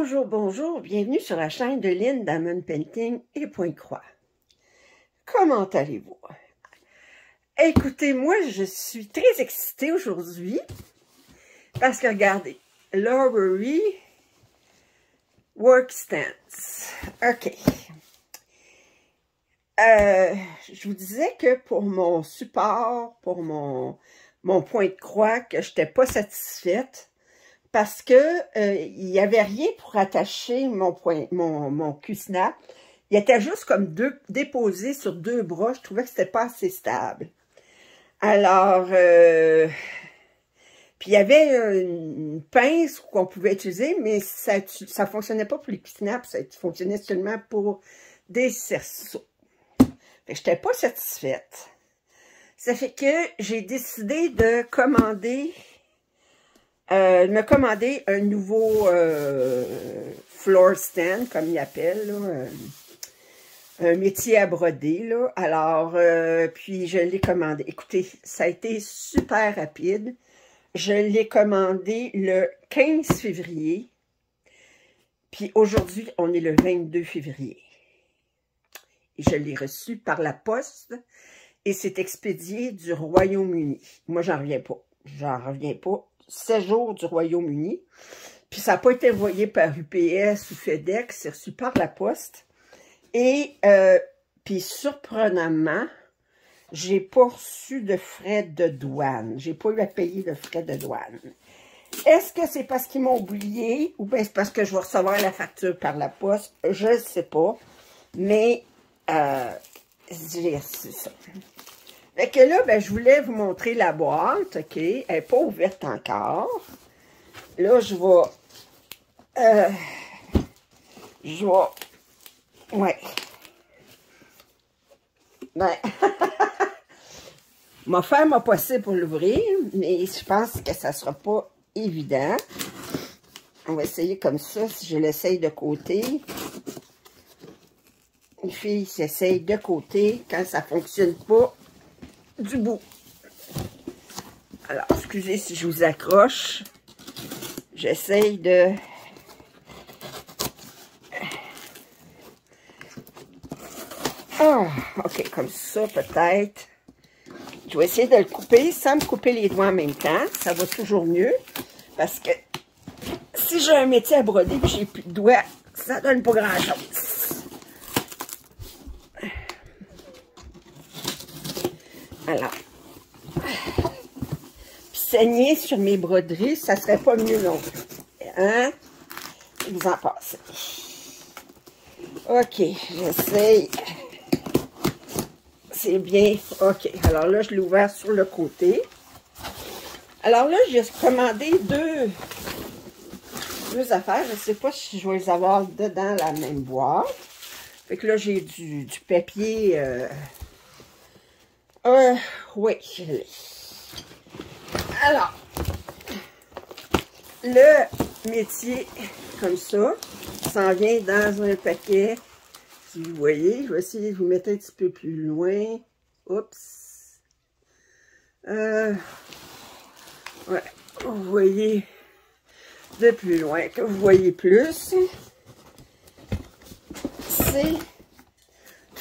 Bonjour, bonjour, bienvenue sur la chaîne de Lynn Diamond Painting et Pointe-Croix. Comment allez-vous? Écoutez, moi je suis très excitée aujourd'hui parce que regardez, Lowery Workstands. OK. Je vous disais que pour mon support, pour mon point-de-croix, que je n'étais pas satisfaite. Parce que il n'y avait rien pour attacher mon Q-snap. Il était juste comme déposé sur deux bras. Je trouvais que c'était pas assez stable. Alors, puis il y avait une pince qu'on pouvait utiliser, mais ça fonctionnait pas pour les Q-snaps. Ça fonctionnait seulement pour des cerceaux. Fait que j'étais pas satisfaite. Ça fait que j'ai décidé de me commander un nouveau floor stand, comme ils appellent, là, un métier à broder, là. Alors, puis je l'ai commandé. Écoutez, ça a été super rapide. Je l'ai commandé le 15 février. Puis aujourd'hui, on est le 22 février. Et je l'ai reçu par la poste et c'est expédié du Royaume-Uni. Moi, j'en reviens pas. J'en reviens pas. 7 jours du Royaume-Uni. Puis ça n'a pas été envoyé par UPS ou FedEx, c'est reçu par la poste. Et puis surprenamment, j'ai pas reçu de frais de douane. J'ai pas eu à payer de frais de douane. Est-ce que c'est parce qu'ils m'ont oublié ou bien c'est parce que je vais recevoir la facture par la poste? Je ne sais pas. Mais j'ai reçu ça. Fait que là, ben, je voulais vous montrer la boîte, OK? Elle n'est pas ouverte encore. Là, je vais... Ouais. Ben... Ma femme m'a passé pour l'ouvrir, mais je pense que ça ne sera pas évident. On va essayer comme ça, si je l'essaye de côté. Les filles s'essayent de côté quand ça ne fonctionne pas du bout. Alors, excusez si je vous accroche. J'essaye de... Ah, ok, comme ça peut-être. Je vais essayer de le couper sans me couper les doigts en même temps. Ça va toujours mieux. Parce que si j'ai un métier à broder et que j'ai plus de doigts, ça donne pas grand-chose. Alors, saigner sur mes broderies, ça serait pas mieux non plus. Hein? Vous en passez. OK, j'essaye. C'est bien. OK, alors là, je l'ai ouvert sur le côté. Alors là, j'ai commandé deux affaires. Je ne sais pas si je vais les avoir dedans la même boîte. Fait que là, j'ai du papier... oui, je l'ai. Alors, le métier, comme ça, s'en vient dans un paquet. Si vous voyez, je vais essayer de vous mettre un petit peu plus loin. Oups. Ouais, vous voyez de plus loin, que vous voyez plus. C'est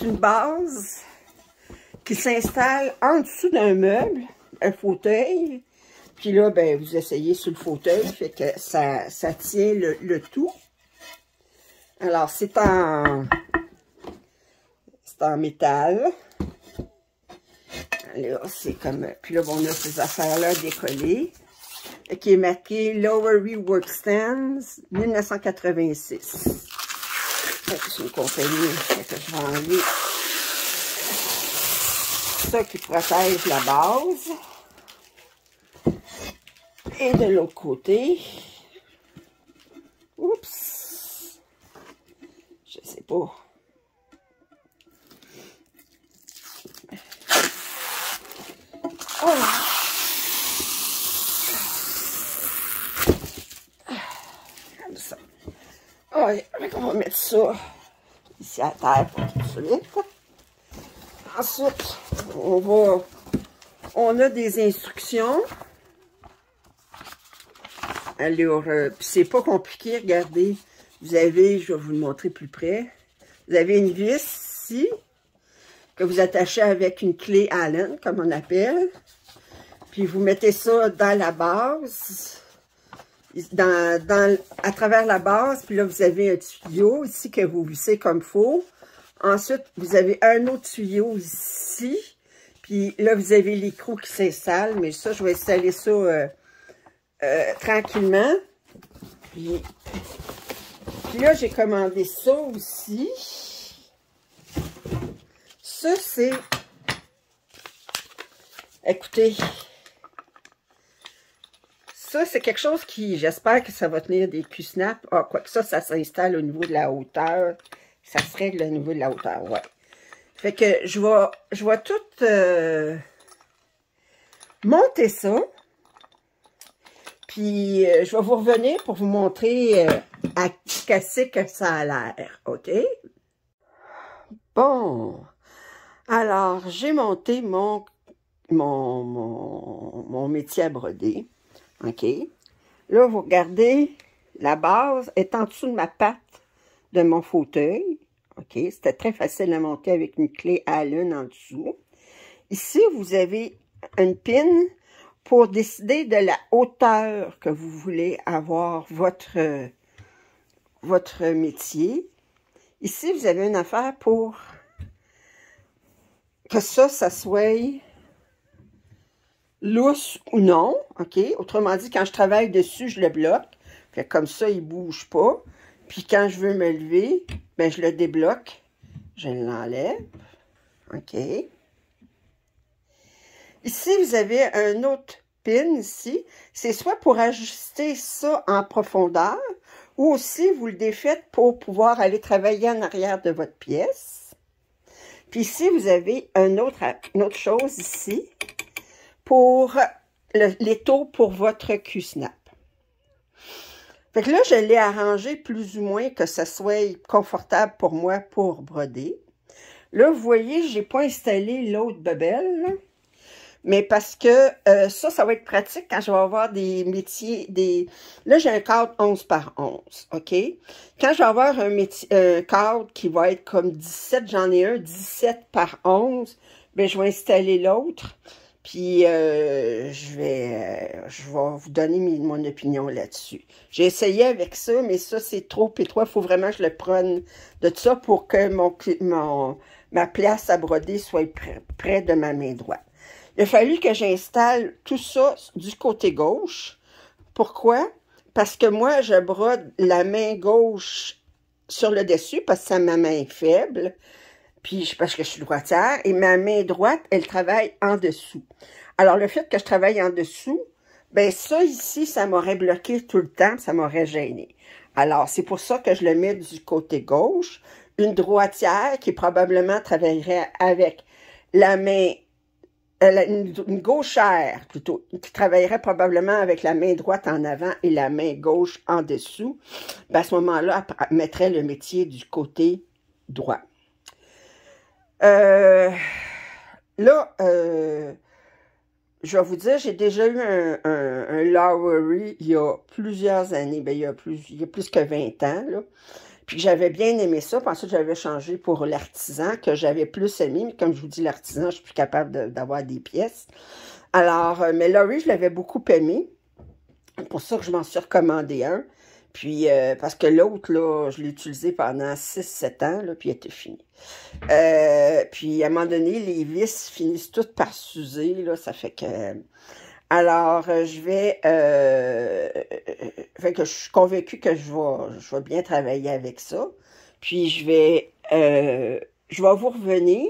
une base qui s'installe en dessous d'un meuble, un fauteuil. Puis là, ben, vous essayez sur le fauteuil, fait que ça tient le tout. Alors, c'est en métal. Alors, c'est comme... Puis là, on a ces affaires-là décollées. Qui est marqué Lowery Workstands 1986. C'est une compagnie que je vais enlever. Ça qui protège la base. Et de l'autre côté, oups, je sais pas. Oh. Comme ça. Oh, on va mettre ça ici à terre pour tout de suite. Ensuite, on a des instructions. Alors, c'est pas compliqué, regardez. vous avez, je vais vous le montrer plus près, vous avez une vis ici, que vous attachez avec une clé Allen, comme on appelle. Puis vous mettez ça dans la base, à travers la base, puis là vous avez un tuyau ici que vous vissez comme il faut. Ensuite, vous avez un autre tuyau ici, puis là vous avez l'écrou qui s'installe, mais ça, je vais installer ça tranquillement. Puis là, j'ai commandé ça aussi. Ça, c'est... Écoutez... Ça, c'est quelque chose qui, j'espère que ça va tenir des Q-snap. Ah, quoi que ça s'installe au niveau de la hauteur. Ça se règle au niveau de la hauteur, ouais. Fait que je vais tout monter ça. Puis, je vais vous revenir pour vous montrer à qu'est-ce que ça a l'air, OK? Bon. Alors, j'ai monté mon métier à broder. OK? Là, vous regardez, la base est en dessous de ma patte de mon fauteuil. OK? C'était très facile à monter avec une clé Allen en dessous. Ici, vous avez une pin pour décider de la hauteur que vous voulez avoir votre métier. Ici, vous avez une affaire pour que ça soit lousse ou non, OK? Autrement dit, quand je travaille dessus, je le bloque. Fait comme ça, il ne bouge pas. Puis quand je veux me lever, ben je le débloque. Je l'enlève. OK? Ici, vous avez un autre pin ici. C'est soit pour ajuster ça en profondeur, ou aussi vous le défaites pour pouvoir aller travailler en arrière de votre pièce. Puis ici, vous avez une autre chose ici pour l'étau pour votre Q-snap. Fait que là, je l'ai arrangé plus ou moins que ça soit confortable pour moi pour broder. Là, vous voyez, j'ai pas installé l'autre bebelle, là. Mais parce que ça va être pratique quand je vais avoir des métiers, Là, j'ai un cadre 11 par 11, OK? Quand je vais avoir un cadre qui va être comme 17, j'en ai un 17 par 11, ben je vais installer l'autre. Puis, je vais vous donner mon opinion là-dessus. J'ai essayé avec ça, mais ça, c'est trop étroit. Il faut vraiment que je le prenne de ça pour que ma place à broder soit près de ma main droite. Il a fallu que j'installe tout ça du côté gauche. Pourquoi? Parce que moi, je brode la main gauche sur le dessus parce que c'est ma main faible. Puis parce que je suis droitière. Et ma main droite, elle travaille en dessous. Alors, le fait que je travaille en dessous, ben ça ici, ça m'aurait bloqué tout le temps. Ça m'aurait gêné. Alors, c'est pour ça que je le mets du côté gauche. Une droitière qui probablement travaillerait avec la main... une gauchère, plutôt, qui travaillerait probablement avec la main droite en avant et la main gauche en dessous, ben à ce moment-là, elle mettrait le métier du côté droit. Là, je vais vous dire, j'ai déjà eu un Lowery il y a plusieurs années, ben, il y a plus que 20 ans, là. Puis j'avais bien aimé ça. Puis ensuite, j'avais changé pour l'artisan, que j'avais plus aimé. Mais comme je vous dis, l'artisan, je suis plus capable d'avoir des pièces. Alors, mais Lowery, je l'avais beaucoup aimé. C'est pour ça que je m'en suis recommandé un. Puis, parce que l'autre, là, je l'ai utilisé pendant 6-7 ans, là, puis il était fini. Puis, à un moment donné, les vis finissent toutes par s'user, là. Ça fait que... Alors, fait que je suis convaincue que je vais bien travailler avec ça. Puis, je vais vous revenir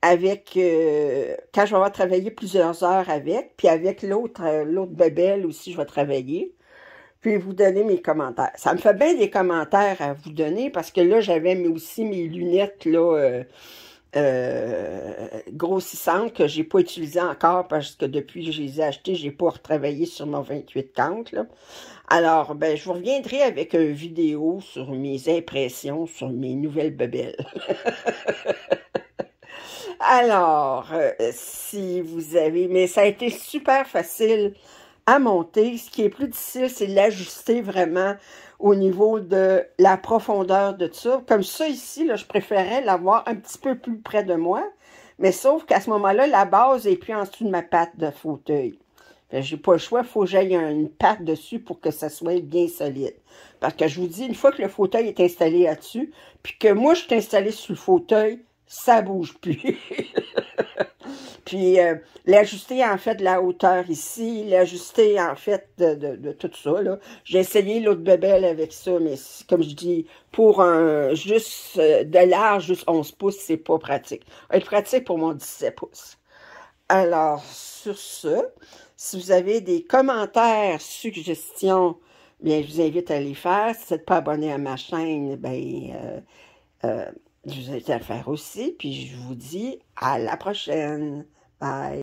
avec, quand je vais avoir travaillé plusieurs heures avec, puis avec l'autre bebelle aussi, je vais travailler. Puis, vous donner mes commentaires. Ça me fait bien des commentaires à vous donner, parce que là, j'avais aussi mes lunettes, là, grossissantes que j'ai pas utilisées encore parce que depuis que je les ai achetées, j'ai pas retravaillé sur mon 28-30, là. Alors, ben, je vous reviendrai avec une vidéo sur mes impressions sur mes nouvelles bebelles. Alors, si vous avez... Mais ça a été super facile à monter. Ce qui est plus difficile, c'est l'ajuster vraiment au niveau de la profondeur de ça. Comme ça ici, là, je préférais l'avoir un petit peu plus près de moi, mais sauf qu'à ce moment-là, la base est plus en dessous de ma patte de fauteuil. J'ai pas le choix, il faut que j'aille une patte dessus pour que ça soit bien solide. Parce que je vous dis, une fois que le fauteuil est installé là-dessus, puis que moi je suis installée sur le fauteuil, ça bouge plus. Puis l'ajuster en fait de la hauteur ici, l'ajuster en fait de tout ça, là. J'ai essayé l'autre bébelle avec ça, mais comme je dis, pour un juste de large, juste 11 pouces, c'est pas pratique. Ça va être pratique pour mon 17 pouces. Alors, sur ce, si vous avez des commentaires, suggestions, bien, je vous invite à les faire. Si vous n'êtes pas abonné à ma chaîne, bien, je vous invite à le faire aussi. Puis, je vous dis à la prochaine. Bye!